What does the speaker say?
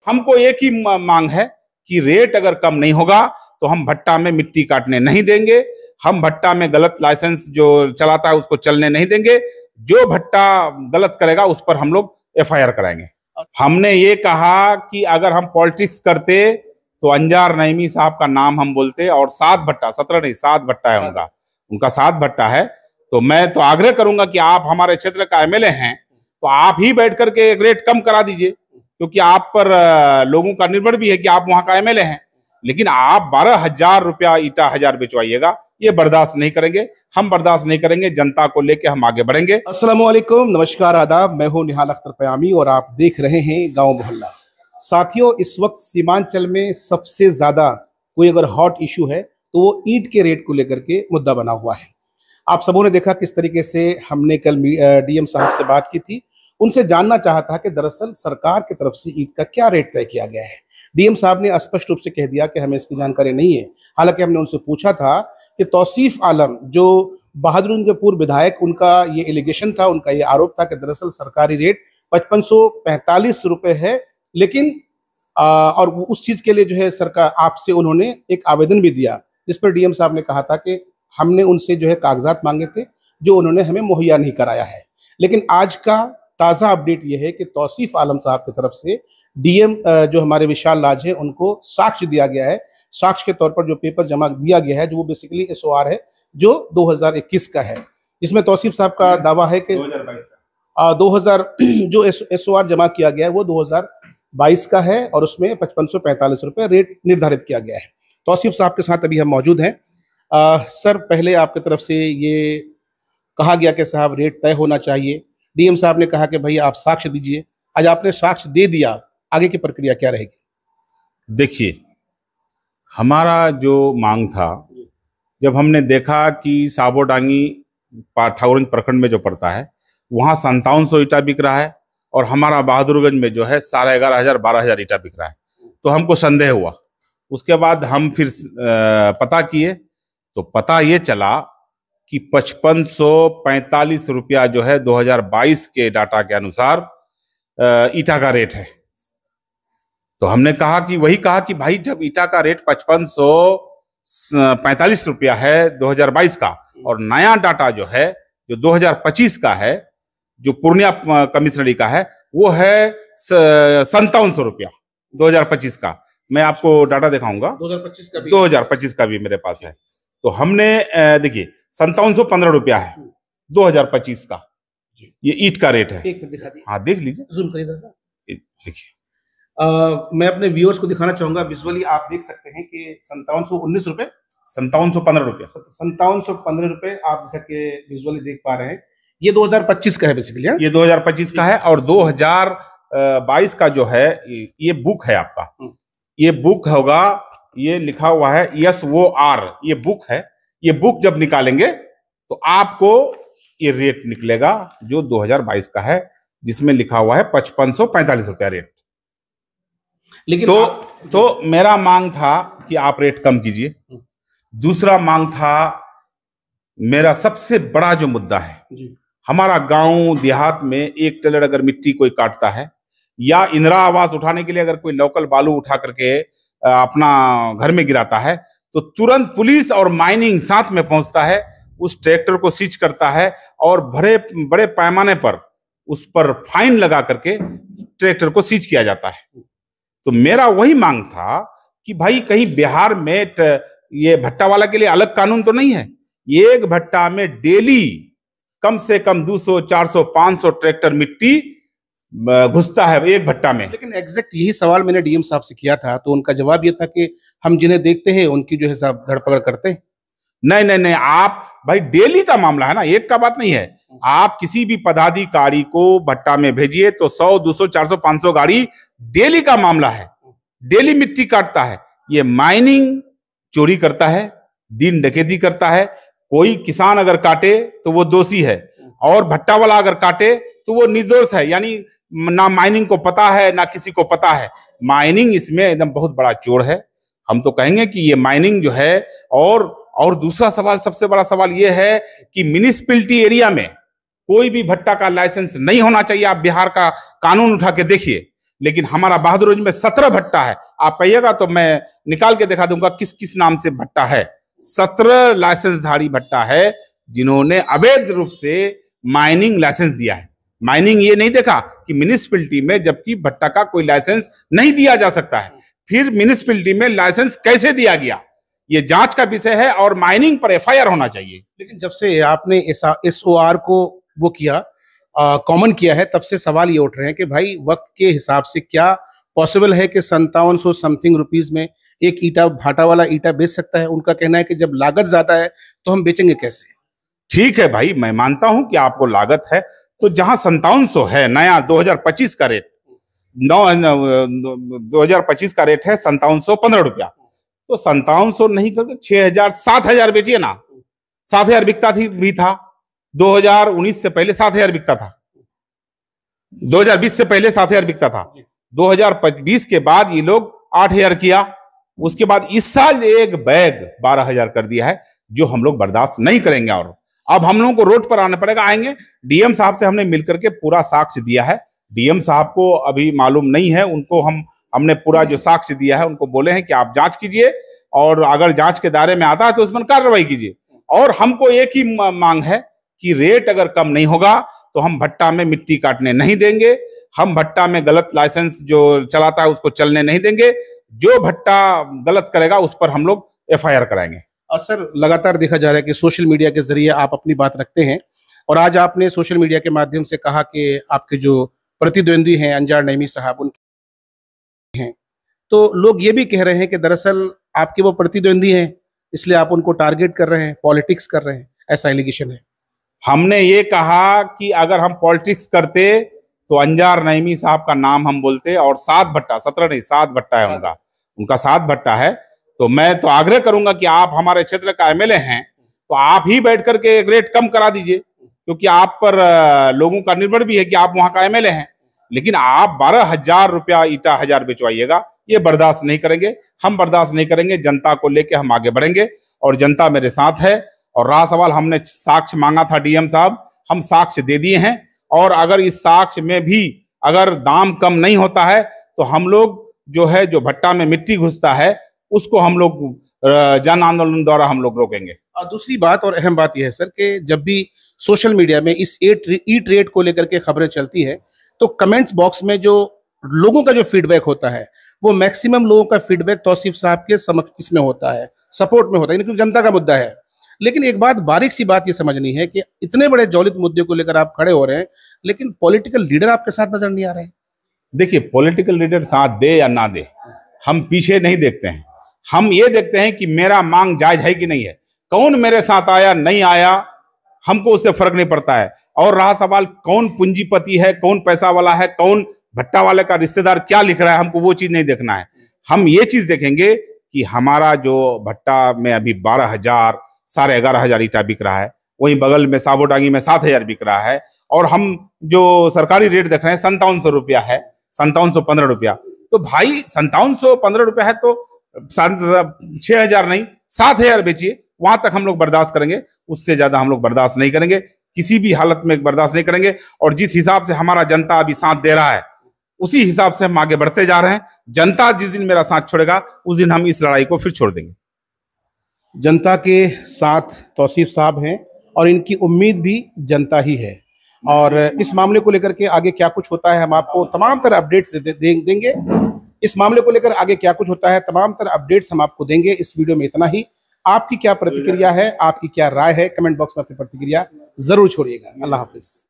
हमको एक ही मांग है कि रेट अगर कम नहीं होगा तो हम भट्टा में मिट्टी काटने नहीं देंगे। हम भट्टा में गलत लाइसेंस जो चलाता है उसको चलने नहीं देंगे। जो भट्टा गलत करेगा उस पर हम लोग एफआईआर कराएंगे। हमने ये कहा कि अगर हम पॉलिटिक्स करते तो अंजार नईमी साहब का नाम हम बोलते और 7 भट्टा, 17 नहीं 7 भट्टा है उनका 7 भट्टा है। तो मैं तो आग्रह करूंगा कि आप हमारे क्षेत्र का एमएलए हैं तो आप ही बैठ करके रेट कम करा दीजिए, क्योंकि आप पर लोगों का निर्भर भी है कि आप वहां का एमएलए हैं। लेकिन आप 12,000 रुपया ईटा 1000 बेचवाइएगा, ये बर्दाश्त नहीं करेंगे। हम बर्दाश्त नहीं करेंगे। जनता को लेके हम आगे बढ़ेंगे। अस्सलाम वालेकुम, नमस्कार, आदाब। मैं हूं निहाल अख्तर पयामी और आप देख रहे हैं गांव मोहल्ला। साथियों, इस वक्त सीमांचल में सबसे ज्यादा कोई अगर हॉट इशू है तो वो ईंट के रेट को लेकर के मुद्दा बना हुआ है। आप सबों ने देखा किस तरीके से हमने कल डीएम साहब से बात की थी। उनसे जानना चाहा था कि दरअसल सरकार की तरफ से ईंट का क्या रेट तय किया गया है। डीएम साहब ने स्पष्ट रूप से कह दिया कि हमें इसकी जानकारी नहीं है। हालांकि हमने उनसे पूछा था कि तौसीफ आलम जो बहादुर के पूर्व विधायक, उनका ये एलिगेशन था, उनका ये आरोप था कि दरअसल सरकारी रेट 5545 रुपए है। लेकिन और उस चीज के लिए जो है सरकार आपसे उन्होंने एक आवेदन भी दिया, जिस पर डीएम साहब ने कहा था कि हमने उनसे जो है कागजात मांगे थे जो उन्होंने हमें मुहैया नहीं कराया है। लेकिन आज का ताज़ा अपडेट यह है कि तौसीफ आलम साहब की तरफ से डीएम जो हमारे विशाल राज है उनको साक्ष्य दिया गया है। साक्ष्य के तौर पर जो पेपर जमा दिया गया है, जो वो बेसिकली एसओआर है जो 2021 का है, जिसमें तौसीफ साहब का दावा है कि 2000 जो एसओआर जमा किया गया है वो 2022 का है और उसमें 5545 रुपये रेट निर्धारित किया गया है। तौसीफ साहब के साथ अभी हम मौजूद हैं। सर, पहले आपकी तरफ से ये कहा गया कि साहब रेट तय होना चाहिए। डीएम साहब ने कहा कि भाई आप साक्ष्य दीजिए। आज आपने साक्ष्य दे दिया, आगे की प्रक्रिया क्या रहेगी? देखिए, हमारा जो मांग था, जब हमने देखा कि साबोडांगी ठाकुरगंज प्रखंड में जो पड़ता है वहाँ 5700 ईटा बिक रहा है और हमारा बहादुरगंज में जो है 11,500 12,000 ईटा बिक रहा है, तो हमको संदेह हुआ। उसके बाद हम फिर पता किए तो पता ये चला कि 5545 रुपया जो है 2022 के डाटा के अनुसार ईटा का रेट है। तो हमने कहा कि भाई जब ईटा का रेट 5545 रुपया है 2022 का और नया डाटा जो है जो 2025 का है, जो पूर्णिया कमिश्नरी का है, वो है 5700 रुपया 2025 का। मैं आपको डाटा दिखाऊंगा, 2025 का भी मेरे पास है। तो हमने देखिए 5715 रुपया है 2025 का, ये ईट का रेट है। एक मिनट दिखा दीजिए। हाँ, देख लीजिए, जूम करिए जरा। देखिए, मैं अपने व्यूअर्स को दिखाना चाहूंगा, विजुअली आप देख सकते हैं कि 5719 रुपए, 5715 रुपया, 5715 रुपए आप जैसा कि विजुअली देख पा रहे हैं। ये 2025 का है बेसिकली। ये 2025 का है और 2022 का जो है ये बुक है आपका। ये बुक होगा, ये लिखा हुआ है SOR, ये बुक है। ये बुक जब निकालेंगे तो आपको ये रेट निकलेगा जो 2022 का है, जिसमें लिखा हुआ है 5545 रुपया रेट। लेकिन तो मेरा मांग था कि आप रेट कम कीजिए। दूसरा मांग था, मेरा सबसे बड़ा जो मुद्दा है जी, हमारा गांव देहात में एक टेलर अगर मिट्टी कोई काटता है या इंदिरा आवास उठाने के लिए अगर कोई लोकल बालू उठा करके अपना घर में गिराता है तो तुरंत पुलिस और माइनिंग साथ में पहुंचता है, उस ट्रैक्टर को सीज करता है और बड़े पैमाने पर उस पर फाइन लगा करके ट्रैक्टर को सीज किया जाता है। तो मेरा वही मांग था कि भाई कहीं बिहार में ये भट्टा वाला के लिए अलग कानून तो नहीं है। एक भट्टा में डेली कम से कम 200 400 500 ट्रैक्टर मिट्टी घुसता है एक भट्टा में। लेकिन एग्जैक्ट यही सवाल मैंने डीएम साहब से किया था, तो उनका जवाब ये था कि हम जिन्हें देखते हैं उनकी जो है साहब धरपकड़ करते हैं। नहीं, आप भाई डेली का मामला है ना, एक का बात नहीं है। आप किसी भी पदाधिकारी को भट्टा में भेजिए तो 100 200 400 500 गाड़ी डेली का मामला है। डेली मिट्टी काटता है। ये माइनिंग चोरी करता है, दिन डकैती करता है। कोई किसान अगर काटे तो वो दोषी है और भट्टा वाला अगर काटे तो वो निर्दोष है। यानी ना माइनिंग को पता है ना किसी को पता है। माइनिंग इसमें एकदम बहुत बड़ा चोर है। हम तो कहेंगे कि ये माइनिंग जो है, और दूसरा सवाल, सबसे बड़ा सवाल ये है कि म्युनिसिपैलिटी एरिया में कोई भी भट्टा का लाइसेंस नहीं होना चाहिए। आप बिहार का कानून उठा के देखिए, लेकिन हमारा बहादुरगंज में 17 भट्टा है। आप कहिएगा तो मैं निकाल के दिखा दूंगा किस किस नाम से भट्टा है। 17 लाइसेंसधारी भट्टा है जिन्होंने अवैध रूप से माइनिंग लाइसेंस दिया है। माइनिंग ये नहीं देखा कि म्युनिसिपैलिटी में जबकि भट्टा का कोई लाइसेंस नहीं दिया जा सकता है, फिर म्युनिसिपैलिटी में लाइसेंस कैसे दिया गया, ये जांच का विषय है और माइनिंग पर एफआईआर होना चाहिए। लेकिन जब से आपने एसओआर को वो किया, कॉमन किया है, तब से सवाल ये उठ रहे हैं कि भाई वक्त के हिसाब से क्या पॉसिबल है कि 5700 समथिंग रुपीज में एक ईटा, भाटा वाला ईटा बेच सकता है? उनका कहना है कि जब लागत ज्यादा है तो हम बेचेंगे कैसे? ठीक है भाई, मैं मानता हूं कि आपको लागत है, तो जहां 5700 है नया 2025 का रेट, 2025 का रेट है 5715 रुपया, तो 5700 नहीं करके 6000 7000 बेचिए ना। 7000 बिकता थी भी था 2019 से पहले, 7000 बिकता था 2020 से पहले 7000 बिकता था। 2020 के बाद ये लोग 8000 किया, उसके बाद इस साल एक बैग 12000 कर दिया है, जो हम लोग बर्दाश्त नहीं करेंगे। और अब हम लोगों को रोड पर आना पड़ेगा। आएंगे, डीएम साहब से हमने मिलकर के पूरा साक्ष्य दिया है। डीएम साहब को अभी मालूम नहीं है, उनको हमने पूरा जो साक्ष्य दिया है उनको बोले हैं कि आप जांच कीजिए और अगर जांच के दायरे में आता है तो उस पर कार्रवाई कीजिए। और हमको एक ही मांग है कि रेट अगर कम नहीं होगा तो हम भट्टा में मिट्टी काटने नहीं देंगे, हम भट्टा में गलत लाइसेंस जो चलाता है उसको चलने नहीं देंगे। जो भट्टा गलत करेगा उस पर हम लोग एफआईआर कराएंगे। और सर, लगातार देखा जा रहा है कि सोशल मीडिया के जरिए आप अपनी बात रखते हैं, और आज आपने सोशल मीडिया के माध्यम से कहा कि आपके जो प्रतिद्वंदी हैं अंजार नईमी साहब उनके हैं, तो लोग ये भी कह रहे हैं कि दरअसल आपके वो प्रतिद्वंदी हैं इसलिए आप उनको टारगेट कर रहे हैं, पॉलिटिक्स कर रहे हैं, ऐसा एलिगेशन है। हमने ये कहा कि अगर हम पॉलिटिक्स करते तो अंजार नईमी साहब का नाम हम बोलते, और 7 भट्टा, 17 नहीं 7 भट्टा है उनका 7 भट्टा है। तो मैं तो आग्रह करूंगा कि आप हमारे क्षेत्र का एमएलए हैं तो आप ही बैठ करके एक रेट कम करा दीजिए, क्योंकि आप पर लोगों का निर्भर भी है कि आप वहां का एमएलए हैं। लेकिन आप 12000 रुपया ईटा 1000 बेचवाइएगा, ये बर्दाश्त नहीं करेंगे, हम बर्दाश्त नहीं करेंगे। जनता को लेके हम आगे बढ़ेंगे और जनता मेरे साथ है। और रहा सवाल, हमने साक्ष्य मांगा था डीएम साहब, हम साक्ष्य दे दिए हैं। और अगर इस साक्ष्य में भी अगर दाम कम नहीं होता है तो हम लोग जो है, जो भट्टा में मिट्टी घुसता है उसको हम लोग जन आंदोलन द्वारा हम लोग रोकेंगे। और दूसरी बात और अहम बात यह है सर कि जब भी सोशल मीडिया में इस ईट रेट को लेकर के खबरें चलती है तो कमेंट्स बॉक्स में जो लोगों का जो फीडबैक होता है वो मैक्सिमम लोगों का फीडबैक तौसीफ साहब के समक्ष इसमें होता है, सपोर्ट में होता है, क्योंकि जनता का मुद्दा है। लेकिन एक बात, बारीक सी बात ये समझनी है कि इतने बड़े ज्वलित मुद्दे को लेकर आप खड़े हो रहे हैं लेकिन पॉलिटिकल लीडर आपके साथ नजर नहीं आ रहे हैं। देखिए, पॉलिटिकल लीडर साथ दे या ना दे, हम पीछे नहीं देखते हैं। हम ये देखते हैं कि मेरा मांग जायज है कि नहीं है। कौन मेरे साथ आया नहीं आया हमको उससे फर्क नहीं पड़ता है। और रहा सवाल कौन पूंजीपति है, कौन पैसा वाला है, कौन भट्टा वाले का रिश्तेदार क्या लिख रहा है, हमको वो चीज नहीं देखना है। हम ये चीज देखेंगे कि हमारा जो भट्टा में अभी 12000 11,500 ईटा बिक रहा है, वहीं बगल में साबोडांगी में 7000 बिक रहा है, और हम जो सरकारी रेट देख रहे हैं 5700 रुपया है, 5715 रुपया। तो भाई 5715 रुपया है तो 6000 नहीं 7000 बेचिए, वहां तक हम लोग बर्दाश्त करेंगे, उससे ज्यादा हम लोग बर्दाश्त नहीं करेंगे, किसी भी हालत में बर्दाश्त नहीं करेंगे। और जिस हिसाब से हमारा जनता अभी साथ दे रहा है उसी हिसाब से हम आगे बढ़ते जा रहे हैं। जनता जिस दिन मेरा साथ छोड़ेगा उस दिन हम इस लड़ाई को फिर छोड़ देंगे। जनता के साथ तौसीफ साहब हैं और इनकी उम्मीद भी जनता ही है, और इस मामले को लेकर के आगे क्या कुछ होता है हम आपको तमाम तरह अपडेट्स देंगे। इस मामले को लेकर आगे क्या कुछ होता है तमाम तरह अपडेट्स हम आपको देंगे। इस वीडियो में इतना ही। आपकी क्या प्रतिक्रिया है, आपकी क्या राय है, कमेंट बॉक्स में अपनी प्रतिक्रिया जरूर छोड़िएगा। अल्लाह हाफिज।